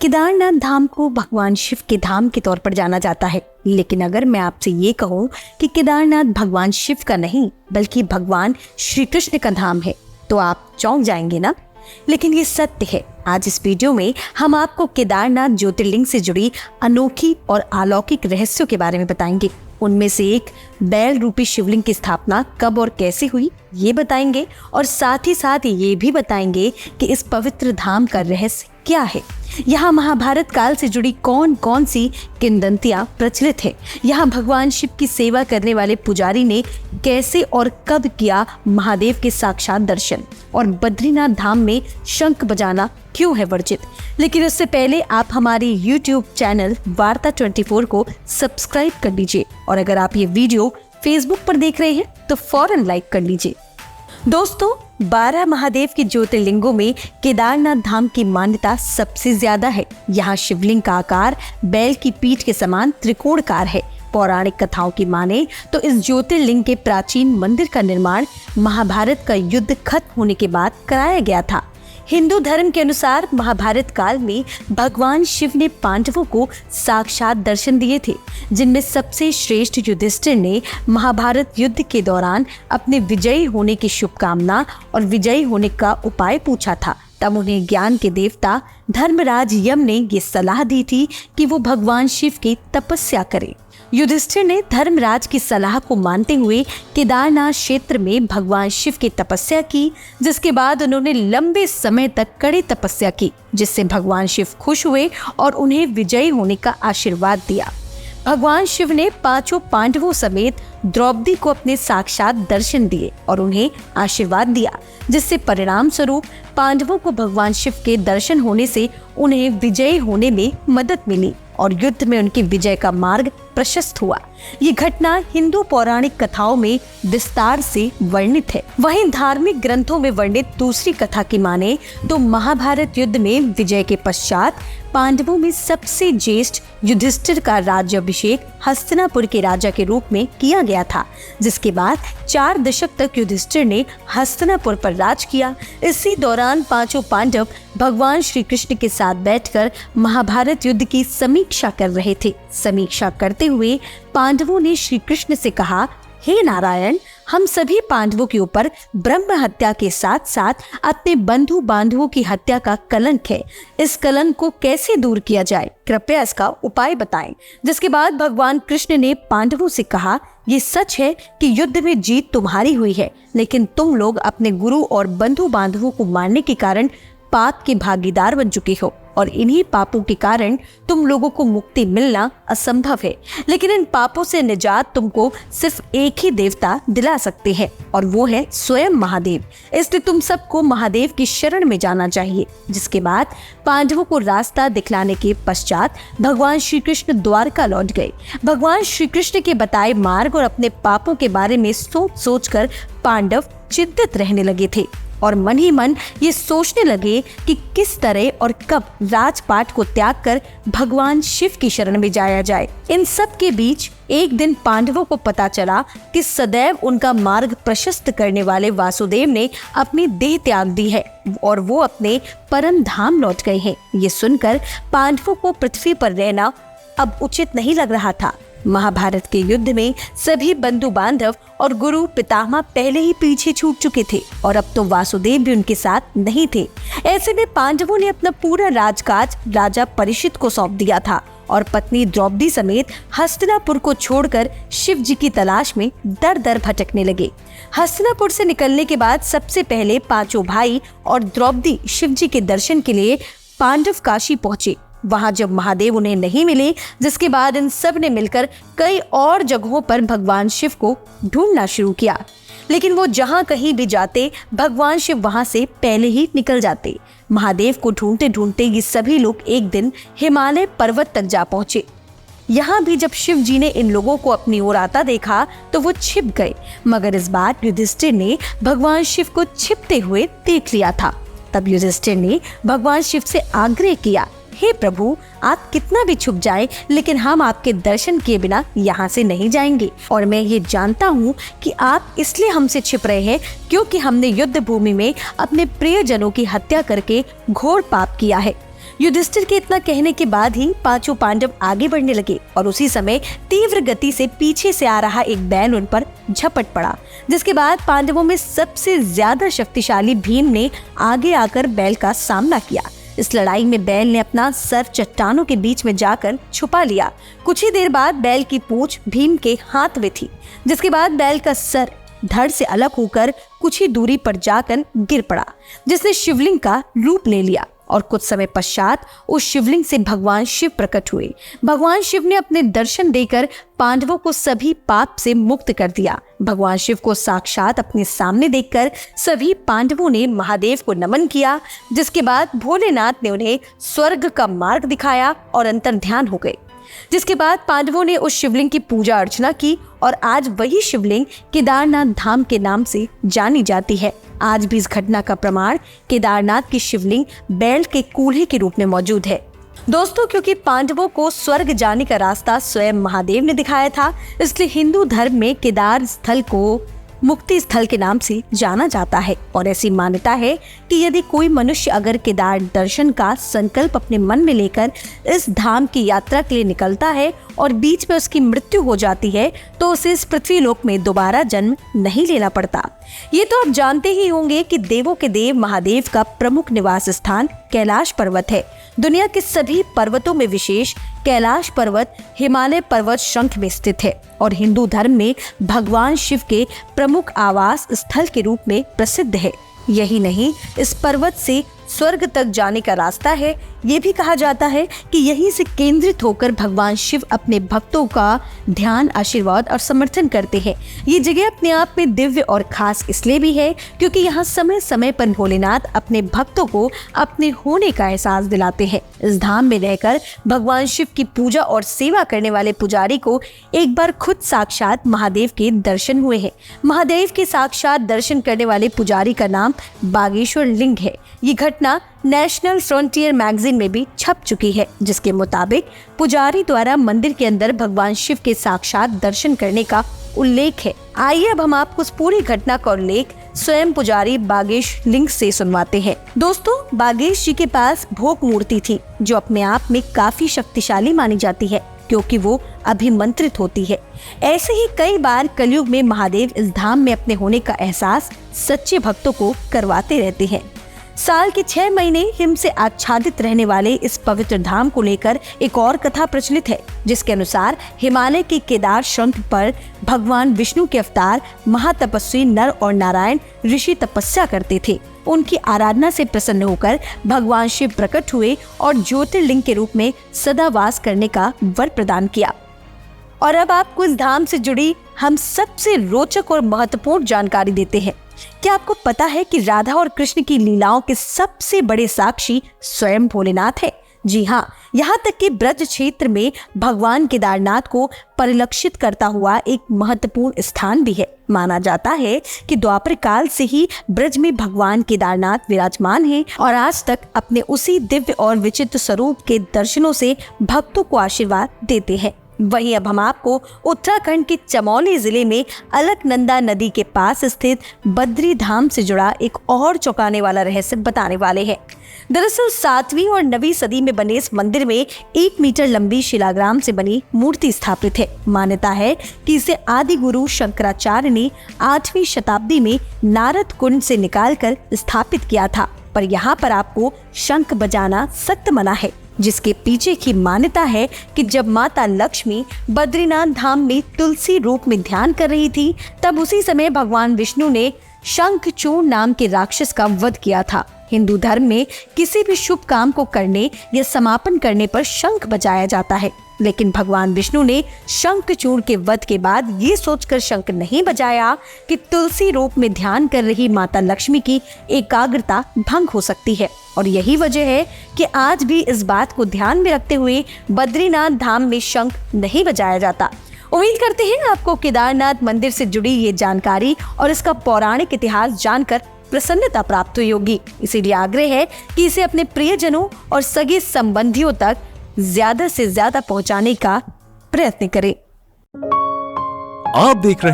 केदारनाथ धाम को भगवान शिव के धाम के तौर पर जाना जाता है, लेकिन अगर मैं आपसे ये कहूँ कि केदारनाथ भगवान शिव का नहीं बल्कि भगवान श्री कृष्ण का धाम है तो आप चौंक जाएंगे ना। लेकिन ये सत्य है। आज इस वीडियो में हम आपको केदारनाथ ज्योतिर्लिंग से जुड़ी अनोखी और अलौकिक रहस्यों के बारे में बताएंगे। उनमें से एक बैल रूपी शिवलिंग की स्थापना कब और कैसे हुई ये बताएंगे, और साथ ही साथ ये भी बताएंगे कि इस पवित्र धाम का रहस्य क्या है। यहाँ महाभारत काल से जुड़ी कौन कौन सी किंवदंतियां प्रचलित है। यहाँ भगवान शिव की सेवा करने वाले पुजारी ने कैसे और कब किया महादेव के साक्षात दर्शन, और बद्रीनाथ धाम में शंख बजाना क्यों है वर्जित। लेकिन उससे पहले आप हमारे YouTube चैनल वार्ता 24 को सब्सक्राइब कर लीजिए, और अगर आप ये वीडियो Facebook पर देख रहे हैं तो फौरन लाइक कर लीजिए। दोस्तों, 12 महादेव के ज्योतिर्लिंगों में केदारनाथ धाम की मान्यता सबसे ज्यादा है। यहाँ शिवलिंग का आकार बैल की पीठ के समान त्रिकोणाकार है। पौराणिक कथाओं की माने तो इस ज्योतिर्लिंग के प्राचीन मंदिर का निर्माण महाभारत का युद्ध खत्म होने के बाद कराया गया था। हिंदू धर्म के अनुसार महाभारत काल में भगवान शिव ने पांडवों को साक्षात दर्शन दिए थे, जिनमें सबसे श्रेष्ठ युधिष्ठिर ने महाभारत युद्ध के दौरान अपने विजयी होने की शुभकामना और विजयी होने का उपाय पूछा था। तब उन्हें ज्ञान के देवता धर्मराज यम ने ये सलाह दी थी कि वो भगवान शिव की तपस्या करें। युधिष्ठिर ने धर्मराज की सलाह को मानते हुए केदारनाथ क्षेत्र में भगवान शिव की तपस्या की, जिसके बाद उन्होंने लंबे समय तक कड़ी तपस्या की, जिससे भगवान शिव खुश हुए और उन्हें विजयी होने का आशीर्वाद दिया। भगवान शिव ने 5 पांडवों समेत द्रौपदी को अपने साक्षात दर्शन दिए और उन्हें आशीर्वाद दिया, जिससे परिणाम स्वरूप पांडवों को भगवान शिव के दर्शन होने से उन्हें विजयी होने में मदद मिली और युद्ध में उनकी विजय का मार्ग प्रशस्त हुआ। ये घटना हिंदू पौराणिक कथाओं में विस्तार से वर्णित है। वहीं धार्मिक ग्रंथों में वर्णित दूसरी कथा की माने तो महाभारत युद्ध में विजय के पश्चात पांडवों में सबसे ज्येष्ठ युधिष्ठिर का राज्याभिषेक हस्तिनापुर के राजा के रूप में किया गया था, जिसके बाद 4 दशक तक युधिष्ठिर ने हस्तिनापुर पर राज किया। इसी दौरान 5 पांडव भगवान श्री कृष्ण के साथ बैठकर महाभारत युद्ध की समीक्षा कर रहे थे। समीक्षा करते हुए पांडवों ने श्री कृष्ण से कहा, हे नारायण, हम सभी पांडवों के ऊपर ब्रह्म हत्या के साथ साथ अपने बंधु बांधवों की हत्या का कलंक है। इस कलंक को कैसे दूर किया जाए, कृपया इसका उपाय बताएं। जिसके बाद भगवान कृष्ण ने पांडवों से कहा, ये सच है कि युद्ध में जीत तुम्हारी हुई है, लेकिन तुम लोग अपने गुरु और बंधु बांधवों को मारने के कारण पाप के भागीदार बन चुके हो, और इन्हीं पापों के कारण तुम लोगों को मुक्ति मिलना असंभव है। लेकिन इन पापों से निजात तुमको सिर्फ एक ही देवता दिला सकते हैं, और वो है स्वयं महादेव। इसलिए तुम सबको महादेव की शरण में जाना चाहिए। जिसके बाद पांडवों को रास्ता दिखलाने के पश्चात भगवान श्री कृष्ण द्वारका लौट गए। भगवान श्री कृष्ण के बताए मार्ग और अपने पापों के बारे में सोच सोच कर पांडव चिंतित रहने लगे थे और मन ही मन ये सोचने लगे कि किस तरह और कब राजपाट को त्याग कर भगवान शिव की शरण में जाया जाए। इन सब के बीच एक दिन पांडवों को पता चला कि सदैव उनका मार्ग प्रशस्त करने वाले वासुदेव ने अपनी देह त्याग दी है और वो अपने परम धाम लौट गए हैं। ये सुनकर पांडवों को पृथ्वी पर रहना अब उचित नहीं लग रहा था। महाभारत के युद्ध में सभी बंधु बांधव और गुरु पितामह पहले ही पीछे छूट चुके थे और अब तो वासुदेव भी उनके साथ नहीं थे। ऐसे में पांडवों ने अपना पूरा राजकाज राजा परीक्षित को सौंप दिया था और पत्नी द्रौपदी समेत हस्तिनापुर को छोड़कर शिव जी की तलाश में दर दर भटकने लगे। हस्तिनापुर से निकलने के बाद सबसे पहले 5 भाई और द्रौपदी शिव जी के दर्शन के लिए पांडव काशी पहुंचे। वहां जब महादेव उन्हें नहीं मिले, जिसके बाद इन सब ने मिलकर कई और जगहों पर भगवान शिव को ढूंढना शुरू किया, लेकिन वो जहां कहीं भी जाते भगवान शिव वहां से पहले ही निकल जाते। महादेव को ढूंढते ढूंढते ये सभी लोग एक दिन हिमालय पर्वत तक जा पहुंचे। यहाँ भी जब शिव जी ने इन लोगों को अपनी ओर आता देखा तो वो छिप गए, मगर इस बार युधिष्ठिर ने भगवान शिव को छिपते हुए देख लिया था। तब युधिष्ठिर ने भगवान शिव से आग्रह किया, हे प्रभु, आप कितना भी छुप जाएं, लेकिन हम आपके दर्शन किए बिना यहाँ से नहीं जाएंगे। और मैं ये जानता हूँ कि आप इसलिए हमसे छिप रहे हैं क्योंकि हमने युद्ध भूमि में अपने प्रियजनों की हत्या करके घोर पाप किया है। युधिष्ठिर के इतना कहने के बाद ही पांचों पांडव आगे बढ़ने लगे और उसी समय तीव्र गति से पीछे से आ रहा एक बैल उन पर झपट पड़ा, जिसके बाद पांडवों में सबसे ज्यादा शक्तिशाली भीम ने आगे आकर बैल का सामना किया। इस लड़ाई में बैल ने अपना सर चट्टानों के बीच में जाकर छुपा लिया। कुछ ही देर बाद बैल की पूंछ भीम के हाथ में थी, जिसके बाद बैल का सर धड़ से अलग होकर कुछ ही दूरी पर जाकर गिर पड़ा, जिसने शिवलिंग का रूप ले लिया और कुछ समय पश्चात उस शिवलिंग से भगवान शिव प्रकट हुए। भगवान शिव ने अपने दर्शन देकर पांडवों को सभी पाप से मुक्त कर दिया। भगवान शिव को साक्षात अपने सामने देखकर सभी पांडवों ने महादेव को नमन किया, जिसके बाद भोलेनाथ ने उन्हें स्वर्ग का मार्ग दिखाया और अंतर ध्यान हो गए। जिसके बाद पांडवों ने उस शिवलिंग की पूजा अर्चना की और आज वही शिवलिंग केदारनाथ धाम के नाम से जानी जाती है। आज भी इस घटना का प्रमाण केदारनाथ की शिवलिंग बैल के कूल्हे के रूप में मौजूद है। दोस्तों, क्योंकि पांडवों को स्वर्ग जाने का रास्ता स्वयं महादेव ने दिखाया था, इसलिए हिंदू धर्म में केदार स्थल को मुक्ति स्थल के नाम से जाना जाता है। और ऐसी मान्यता है कि यदि कोई मनुष्य अगर केदार दर्शन का संकल्प अपने मन में लेकर इस धाम की यात्रा के लिए निकलता है और बीच में उसकी मृत्यु हो जाती है, तो उसे इस पृथ्वी लोक में दोबारा जन्म नहीं लेना पड़ता। ये तो आप जानते ही होंगे कि देवों के देव महादेव का प्रमुख निवास स्थान कैलाश पर्वत है। दुनिया के सभी पर्वतों में विशेष कैलाश पर्वत हिमालय पर्वत श्रृंख में स्थित है और हिंदू धर्म में भगवान शिव के प्रमुख आवास स्थल के रूप में प्रसिद्ध है। यही नहीं, इस पर्वत से स्वर्ग तक जाने का रास्ता है। ये भी कहा जाता है कि यहीं से केंद्रित होकर भगवान शिव अपने भक्तों का ध्यान, आशीर्वाद और समर्थन करते हैं। ये जगह अपने आप में दिव्य और खास इसलिए भी है क्योंकि यहाँ समय समय पर भोलेनाथ अपने भक्तों को अपने होने का एहसास दिलाते हैं। इस धाम में रहकर भगवान शिव की पूजा और सेवा करने वाले पुजारी को एक बार खुद साक्षात महादेव के दर्शन हुए हैं। महादेव के साक्षात दर्शन करने वाले पुजारी का नाम बागेश्वर लिंग है। ये घटना नेशनल फ्रंटियर मैगजीन में भी छप चुकी है, जिसके मुताबिक पुजारी द्वारा मंदिर के अंदर भगवान शिव के साक्षात दर्शन करने का उल्लेख है। आइए अब हम आपको उस पूरी घटना का उल्लेख स्वयं पुजारी बागेश लिंग से सुनवाते हैं। दोस्तों, बागेश जी के पास भोग मूर्ति थी जो अपने आप में काफी शक्तिशाली मानी जाती है क्योंकि वो अभिमंत्रित होती है। ऐसे ही कई बार कलयुग में महादेव इस धाम में अपने होने का एहसास सच्चे भक्तों को करवाते रहते हैं। साल के 6 महीने हिम से आच्छादित रहने वाले इस पवित्र धाम को लेकर एक और कथा प्रचलित है, जिसके अनुसार हिमालय के केदार श्रृंख पर भगवान विष्णु के अवतार महातपस्वी नर और नारायण ऋषि तपस्या करते थे। उनकी आराधना से प्रसन्न होकर भगवान शिव प्रकट हुए और ज्योतिर्लिंग के रूप में सदा वास करने का वर प्रदान किया। और अब आपको इस धाम से जुड़ी हम सबसे रोचक और महत्वपूर्ण जानकारी देते हैं। क्या आपको पता है कि राधा और कृष्ण की लीलाओं के सबसे बड़े साक्षी स्वयं भोलेनाथ है? जी हाँ, यहाँ तक कि ब्रज क्षेत्र में भगवान केदारनाथ को परिलक्षित करता हुआ एक महत्वपूर्ण स्थान भी है। माना जाता है कि द्वापर काल से ही ब्रज में भगवान केदारनाथ विराजमान हैं और आज तक अपने उसी दिव्य और विचित्र स्वरूप के दर्शनों से भक्तों को आशीर्वाद देते हैं। वहीं अब हम आपको उत्तराखंड के चमोली जिले में अलकनंदा नदी के पास स्थित बद्री धाम से जुड़ा एक और चौंकाने वाला रहस्य बताने वाले हैं। दरअसल 7वीं और 9वीं सदी में बने इस मंदिर में 1 मीटर लंबी शिलाग्राम से बनी मूर्ति स्थापित है। मान्यता है कि इसे आदि गुरु शंकराचार्य ने 8वीं शताब्दी में नारद कुंड से निकालकर स्थापित किया था, पर यहाँ पर आपको शंख बजाना सख्त मना है, जिसके पीछे की मान्यता है कि जब माता लक्ष्मी बद्रीनाथ धाम में तुलसी रूप में ध्यान कर रही थी, तब उसी समय भगवान विष्णु ने शंखचूर्ण नाम के राक्षस का वध किया था। हिंदू धर्म में किसी भी शुभ काम को करने या समापन करने पर शंख बजाया जाता है, लेकिन भगवान विष्णु ने शंखचूर्ण के वध के बाद ये सोचकर शंख नहीं बजाया कि तुलसी रूप में ध्यान कर रही माता लक्ष्मी की एकाग्रता भंग हो सकती है। और यही वजह है कि आज भी इस बात को ध्यान में रखते हुए बद्रीनाथ धाम में शंख नहीं बजाया जाता। उम्मीद करते हैं आपको केदारनाथ मंदिर से जुड़ी ये जानकारी और इसका पौराणिक इतिहास जानकर प्रसन्नता प्राप्त हुई होगी। इसीलिए आग्रह है कि इसे अपने प्रियजनों और सगे संबंधियों तक ज्यादा से ज्यादा पहुंचाने का प्रयत्न करें। आप देख रहे